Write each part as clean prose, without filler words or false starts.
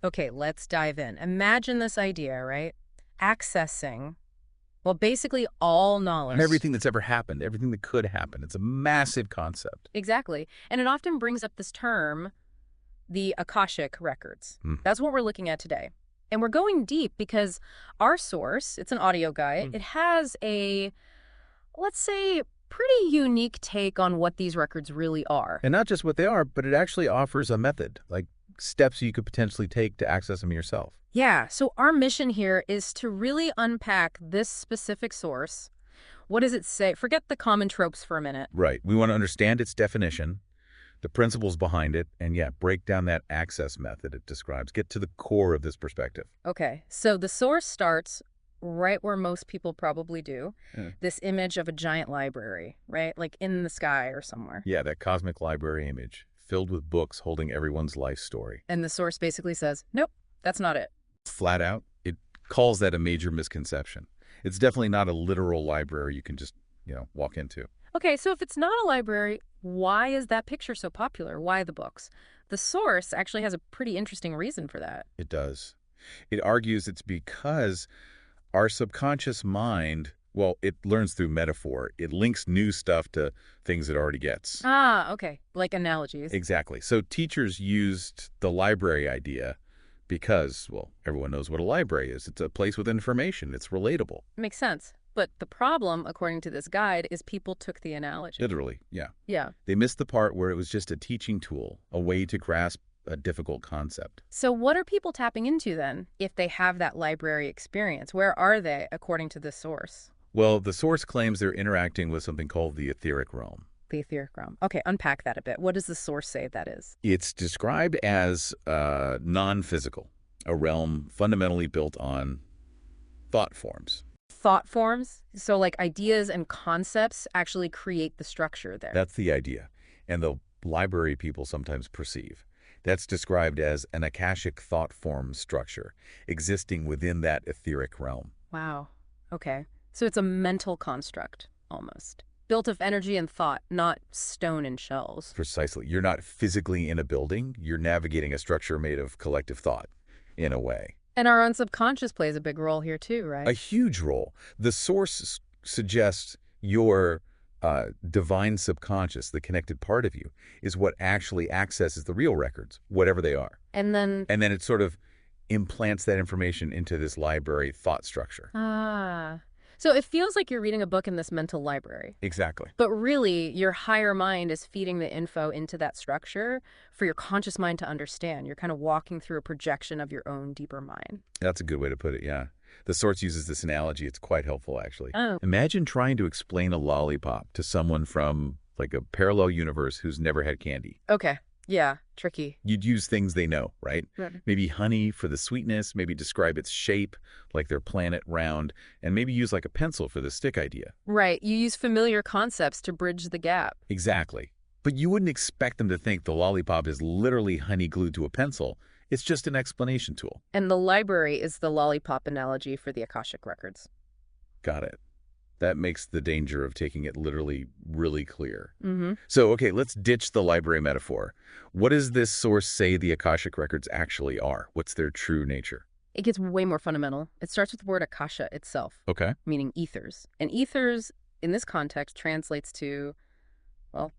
Okay, let's dive in. Imagine this idea, right? Accessing, well, basically all knowledge. Everything that's ever happened, everything that could happen. It's a massive concept. Exactly. And it often brings up this term, the Akashic records. Mm. That's what we're looking at today. And we're going deep because our source, it's an audio guide, it has a, let's say, pretty unique take on what these records really are. And not just what they are, but it actually offers a method, like steps you could potentially take to access them yourself. Yeah, so our mission here is to really unpack this specific source. What does it say? Forget the common tropes for a minute. Right. We want to understand its definition, the principles behind it, and yeah, break down that access method it describes. Get to the core of this perspective. Okay, so the source starts right where most people probably do. Yeah. This image of a giant library, right? Like in the sky or somewhere. Yeah, that cosmic library image, filled with books holding everyone's life story. And the source basically says, nope, that's not it. Flat out, it calls that a major misconception. It's definitely not a literal library you can just, walk into. Okay, so if it's not a library, why is that picture so popular? Why the books? The source actually has a pretty interesting reason for that. It does. It argues it's because our subconscious mind, well, it learns through metaphor. It links new stuff to things it already gets. Ah, okay, like analogies. Exactly. So teachers used the library idea because, well, everyone knows what a library is. It's a place with information. It's relatable. Makes sense. But the problem, according to this guide, is people took the analogy. Literally, yeah. Yeah. They missed the part where it was just a teaching tool, a way to grasp a difficult concept. So what are people tapping into then, if they have that library experience? Where are they, according to this source? Well, the source claims they're interacting with something called the etheric realm. The etheric realm. Okay, unpack that a bit. What does the source say that is? It's described as non-physical, a realm fundamentally built on thought forms. Thought forms? So like ideas and concepts actually create the structure there. That's the idea, and the library people sometimes perceive. That's described as an Akashic thought form structure, existing within that etheric realm. Wow. Okay. So it's a mental construct, almost. Built of energy and thought, not stone and shells. Precisely. You're not physically in a building. You're navigating a structure made of collective thought, in a way. And our own subconscious plays a big role here too, right? A huge role. The source suggests your divine subconscious, the connected part of you, is what actually accesses the real records, whatever they are. And then... And then it sort of implants that information into this library thought structure. Ah. So it feels like you're reading a book in this mental library. Exactly. But really, your higher mind is feeding the info into that structure for your conscious mind to understand. You're kind of walking through a projection of your own deeper mind. That's a good way to put it, yeah. The source uses this analogy. It's quite helpful, actually. Oh. Imagine trying to explain a lollipop to someone from, like, a parallel universe who's never had candy. Okay. Yeah, tricky. You'd use things they know, right? Right. Maybe honey for the sweetness, maybe describe its shape, like their planet round, and maybe use like a pencil for the stick idea. Right. You use familiar concepts to bridge the gap. Exactly. But you wouldn't expect them to think the lollipop is literally honey glued to a pencil. It's just an explanation tool. And the library is the lollipop analogy for the Akashic records. Got it. That makes the danger of taking it literally really clear. Mm-hmm. So, okay, let's ditch the library metaphor. What does this source say the Akashic records actually are? What's their true nature? It gets way more fundamental. It starts with the word Akasha itself, Okay. meaning ethers. And ethers, in this context, translates to, well,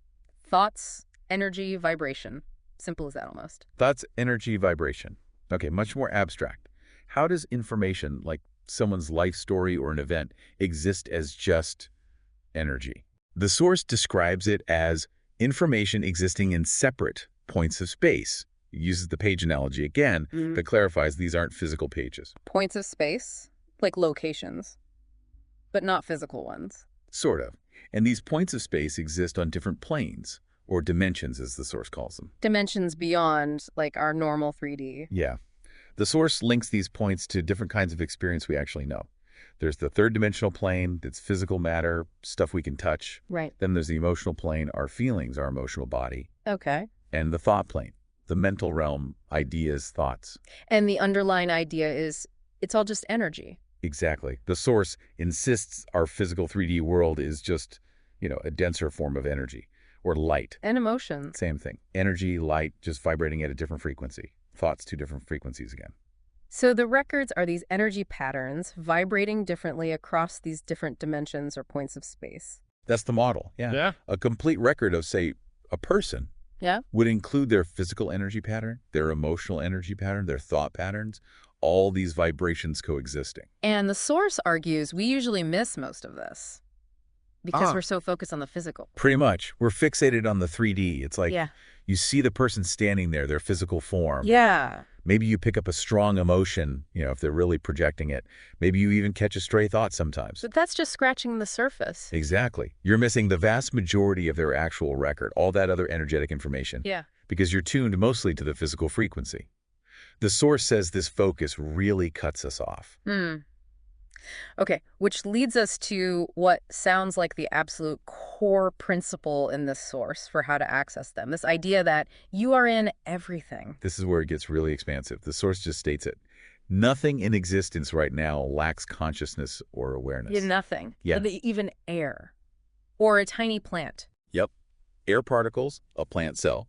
thoughts, energy, vibration. Simple as that almost. Thoughts, energy, vibration. Okay, much more abstract. How does information, like someone's life story or an event, exist as just energy? The source describes it as information existing in separate points of space. It uses the page analogy again, but clarifies these aren't physical pages. Points of space, like locations, but not physical ones. Sort of. And these points of space exist on different planes, or dimensions as the source calls them. Dimensions beyond, like, our normal 3D. Yeah. The source links these points to different kinds of experience we actually know. There's the third dimensional plane, that's physical matter, stuff we can touch. Right. Then there's the emotional plane, our feelings, our emotional body. Okay. And the thought plane, the mental realm, ideas, thoughts. And the underlying idea is it's all just energy. Exactly. The source insists our physical 3D world is just, a denser form of energy or light. And emotions. Same thing. Energy, light, just vibrating at a different frequency. thoughts to different frequencies again. So the records are these energy patterns vibrating differently across these different dimensions or points of space. That's the model, yeah. Yeah. A complete record of, say, a person Yeah? would include their physical energy pattern, their emotional energy pattern, their thought patterns, all these vibrations coexisting. And the source argues we usually miss most of this because Ah. we're so focused on the physical. Pretty much. We're fixated on the 3D. It's like Yeah. you see the person standing there, their physical form. Yeah. Maybe you pick up a strong emotion, if they're really projecting it. Maybe you even catch a stray thought sometimes. But that's just scratching the surface. Exactly. You're missing the vast majority of their actual record, all that other energetic information. Yeah. Because you're tuned mostly to the physical frequency. The source says this focus really cuts us off. Okay, which leads us to what sounds like the absolute core principle in this source for how to access them. This idea that you are in everything. This is where it gets really expansive. The source just states it. Nothing in existence right now lacks consciousness or awareness. You're nothing. Yeah. Even air. Or a tiny plant. Yep. Air particles, a plant cell.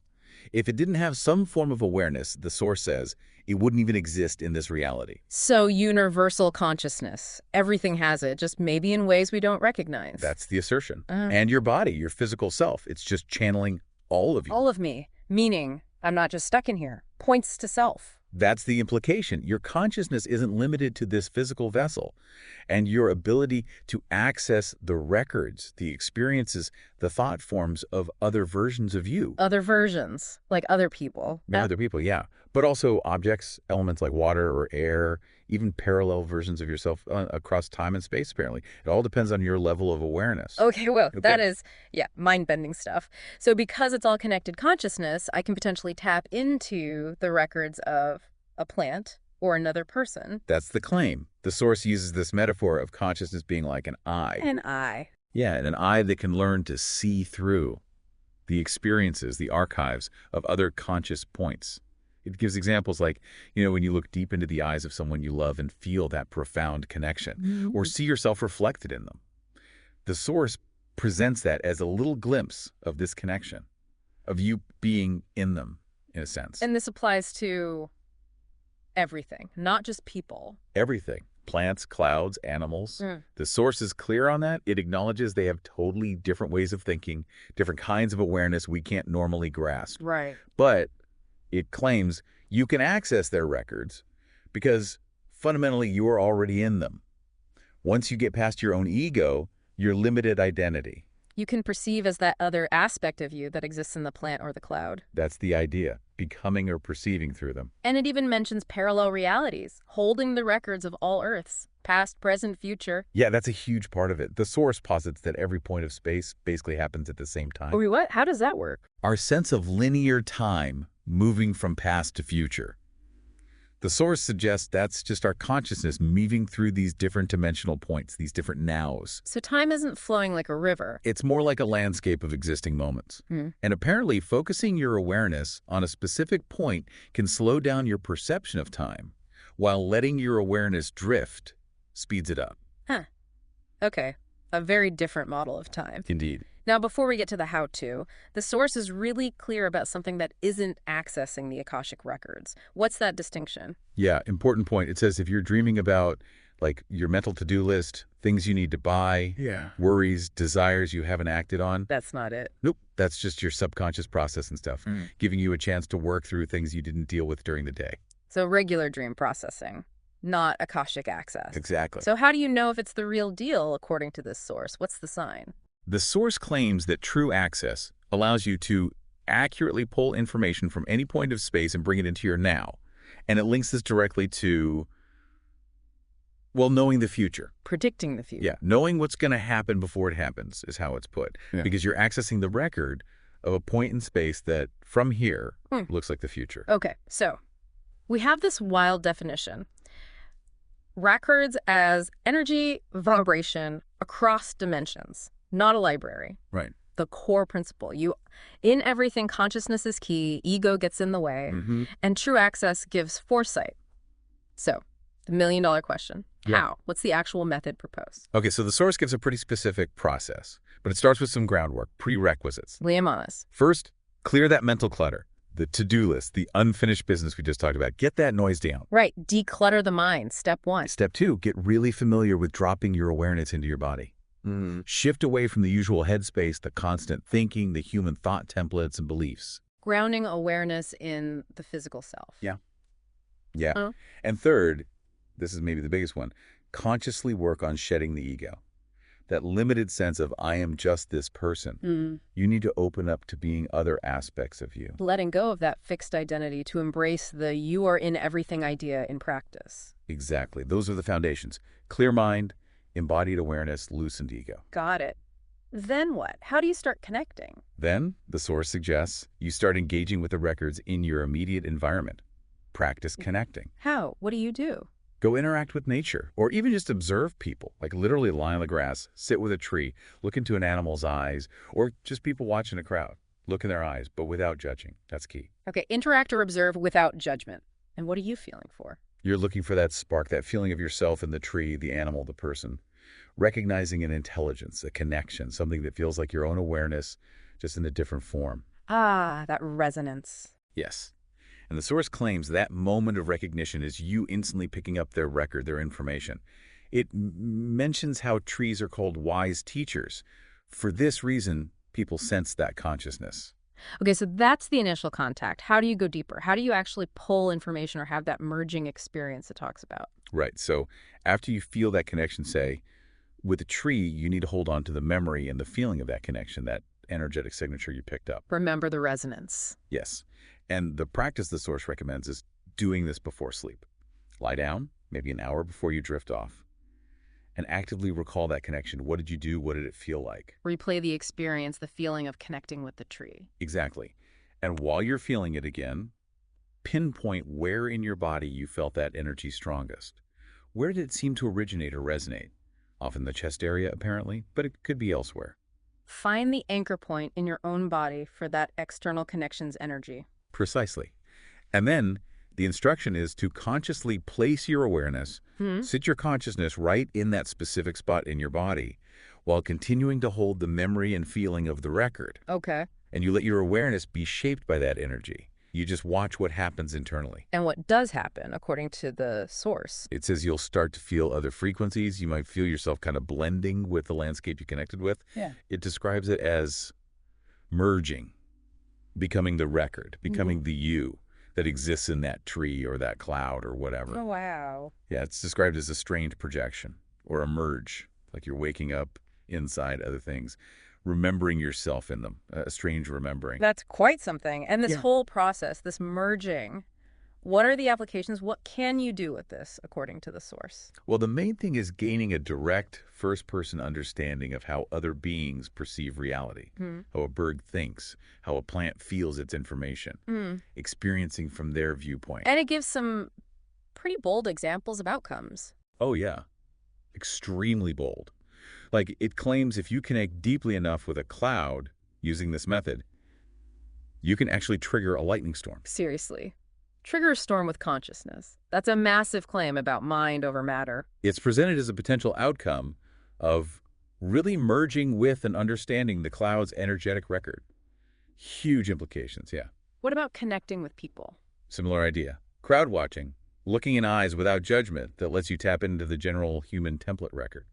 If it didn't have some form of awareness, the source says, it wouldn't even exist in this reality. So universal consciousness. Everything has it, just maybe in ways we don't recognize. That's the assertion. And your body, your physical self, it's just channeling all of you. All of me. Meaning, I'm not just stuck in here. Points to self. That's the implication. Your consciousness isn't limited to this physical vessel, and your ability to access the records, the experiences, the thought forms of other versions of you. Other versions, like other people. Other people, yeah. But also objects, elements like water or air, even parallel versions of yourself across time and space, apparently. It all depends on your level of awareness. Okay, well, that is, mind-bending stuff. So because it's all connected consciousness, I can potentially tap into the records of a plant or another person. That's the claim. The source uses this metaphor of consciousness being like an eye. An eye. Yeah, and an eye that can learn to see through the experiences, the archives of other conscious points. It gives examples like, when you look deep into the eyes of someone you love and feel that profound connection, or see yourself reflected in them. The source presents that as a little glimpse of this connection, of you being in them, in a sense. And this applies to everything, not just people. Everything. Plants, clouds, animals. The source is clear on that. It acknowledges they have totally different ways of thinking, different kinds of awareness we can't normally grasp. Right. But it claims you can access their records because fundamentally you are already in them. Once you get past your own ego, your limited identity. You can perceive as that other aspect of you that exists in the plant or the cloud. That's the idea, becoming or perceiving through them. And it even mentions parallel realities, holding the records of all Earths, past, present, future. Yeah, that's a huge part of it. The source posits that every point of space basically happens at the same time. Or what? How does that work? Our sense of linear time moving from past to future. The source suggests that's just our consciousness moving through these different dimensional points, these different nows. So time isn't flowing like a river. It's more like a landscape of existing moments. And apparently, focusing your awareness on a specific point can slow down your perception of time, while letting your awareness drift speeds it up. Okay. A very different model of time. Indeed. Now, before we get to the how-to, the source is really clear about something that isn't accessing the Akashic records. What's that distinction? Yeah, important point. It says if you're dreaming about, like, your mental to-do list, things you need to buy, worries, desires you haven't acted on. That's not it. Nope, that's just your subconscious process and stuff, giving you a chance to work through things you didn't deal with during the day. So regular dream processing, not Akashic access. Exactly. So how do you know if it's the real deal according to this source? What's the sign? The source claims that true access allows you to accurately pull information from any point of space and bring it into your now. And it links this directly to, well, knowing the future. Predicting the future. Yeah, knowing what's going to happen before it happens is how it's put. Because you're accessing the record of a point in space that, from here, looks like the future. Okay, so we have this wild definition. Records as energy vibration across dimensions. Not a library. Right. The core principle. In everything, consciousness is key, ego gets in the way, and true access gives foresight. So, the million-dollar question. How? What's the actual method proposed? Okay, so the source gives a pretty specific process, but it starts with some groundwork, prerequisites. Lay 'em on us. First, clear that mental clutter. the to-do list, the unfinished business we just talked about. Get that noise down. Right. Declutter the mind. Step 1. Step 2, get really familiar with dropping your awareness into your body. Shift away from the usual headspace, the constant thinking, the human thought templates and beliefs. Grounding awareness in the physical self. Yeah. Yeah. Oh. And third, this is maybe the biggest one, consciously work on shedding the ego. That limited sense of I am just this person. You need to open up to being other aspects of you. Letting go of that fixed identity to embrace the you are in everything idea in practice. Exactly. Those are the foundations. Clear mind, embodied awareness, loosened ego. Got it. Then what? How do you start connecting? Then, the source suggests, you start engaging with the records in your immediate environment. Practice connecting. How? What do you do? Go interact with nature, or even just observe people, like literally lie on the grass, sit with a tree, look into an animal's eyes, or just people watching a crowd. Look in their eyes, but without judging. That's key. Okay, interact or observe without judgment. And what are you feeling for? You're looking for that spark, that feeling of yourself in the tree, the animal, the person. Recognizing an intelligence, a connection, something that feels like your own awareness, just in a different form. Ah, that resonance. Yes. And the source claims that moment of recognition is you instantly picking up their record, their information. It mentions how trees are called wise teachers. For this reason, people sense that consciousness. Okay, so that's the initial contact. How do you go deeper? How do you actually pull information or have that merging experience it talks about? Right. So after you feel that connection, say, with a tree, you need to hold on to the memory and the feeling of that connection, that energetic signature you picked up. Remember the resonance. Yes. And the practice the source recommends is doing this before sleep. Lie down, maybe an hour before you drift off, and actively recall that connection. What did you do? What did it feel like? Replay the experience, the feeling of connecting with the tree. Exactly. And while you're feeling it again, pinpoint where in your body you felt that energy strongest. Where did it seem to originate or resonate? Often the chest area, apparently, but it could be elsewhere. Find the anchor point in your own body for that external connection's energy. Precisely. And then the instruction is to consciously place your awareness, sit your consciousness right in that specific spot in your body, while continuing to hold the memory and feeling of the record. Okay. And you let your awareness be shaped by that energy. You just watch what happens internally. And what does happen, according to the source? It says you'll start to feel other frequencies. You might feel yourself kind of blending with the landscape you connected with. Yeah. It describes it as merging, becoming the record, becoming the you that exists in that tree or that cloud or whatever. Oh, wow. Yeah, it's described as a strange projection or a merge, like you're waking up inside other things, remembering yourself in them, a strange remembering. That's quite something. And this whole process, this merging, what are the applications? What can you do with this, according to the source? Well, the main thing is gaining a direct first-person understanding of how other beings perceive reality, how a bird thinks, how a plant feels its information, experiencing from their viewpoint. And it gives some pretty bold examples of outcomes. Oh, yeah. Extremely bold. Like, it claims if you connect deeply enough with a cloud using this method, you can actually trigger a lightning storm. Seriously. Trigger a storm with consciousness. That's a massive claim about mind over matter. It's presented as a potential outcome of really merging with and understanding the cloud's energetic record. Huge implications, yeah. What about connecting with people? Similar idea. Crowd watching, looking in eyes without judgment that lets you tap into the general human template record.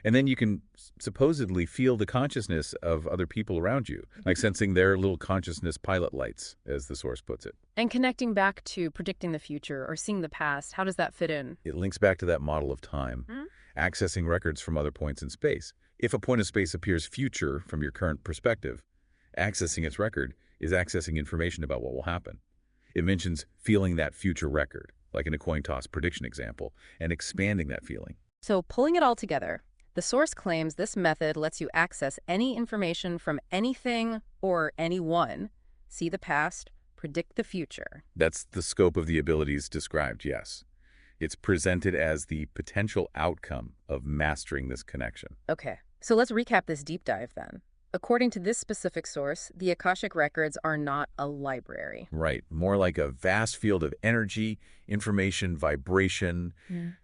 And then you can supposedly feel the consciousness of other people around you, like sensing their little consciousness pilot lights, as the source puts it. And connecting back to predicting the future or seeing the past, how does that fit in? It links back to that model of time, accessing records from other points in space. If a point of space appears future from your current perspective, accessing its record is accessing information about what will happen. It mentions feeling that future record, like in a coin toss prediction example, and expanding that feeling. So pulling it all together, the source claims this method lets you access any information from anything or anyone, see the past, predict the future. That's the scope of the abilities described, yes. It's presented as the potential outcome of mastering this connection. Okay, so let's recap this deep dive then. According to this specific source, the Akashic records are not a library. Right. More like a vast field of energy, information, vibration,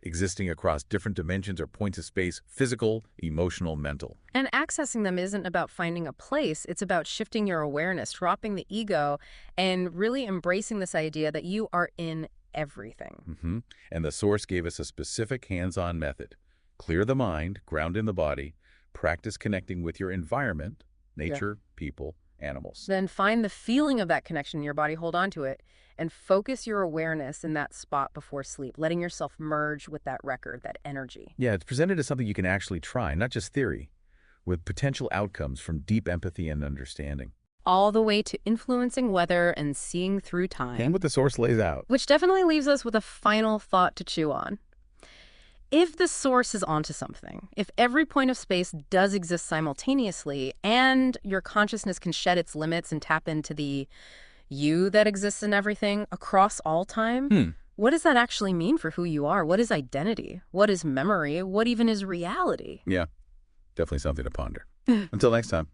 existing across different dimensions or points of space, physical, emotional, mental. And accessing them isn't about finding a place. It's about shifting your awareness, dropping the ego, and really embracing this idea that you are in everything. And the source gave us a specific hands-on method. Clear the mind, ground in the body, practice connecting with your environment, nature, people, animals. Then find the feeling of that connection in your body, hold on to it, and focus your awareness in that spot before sleep, letting yourself merge with that record, that energy. Yeah, it's presented as something you can actually try, not just theory, with potential outcomes from deep empathy and understanding. All the way to influencing weather and seeing through time. And what the source lays out. Which definitely leaves us with a final thought to chew on. If the source is onto something, if every point of space does exist simultaneously and your consciousness can shed its limits and tap into the you that exists in everything across all time, what does that actually mean for who you are? What is identity? What is memory? What even is reality? Yeah, definitely something to ponder. Until next time.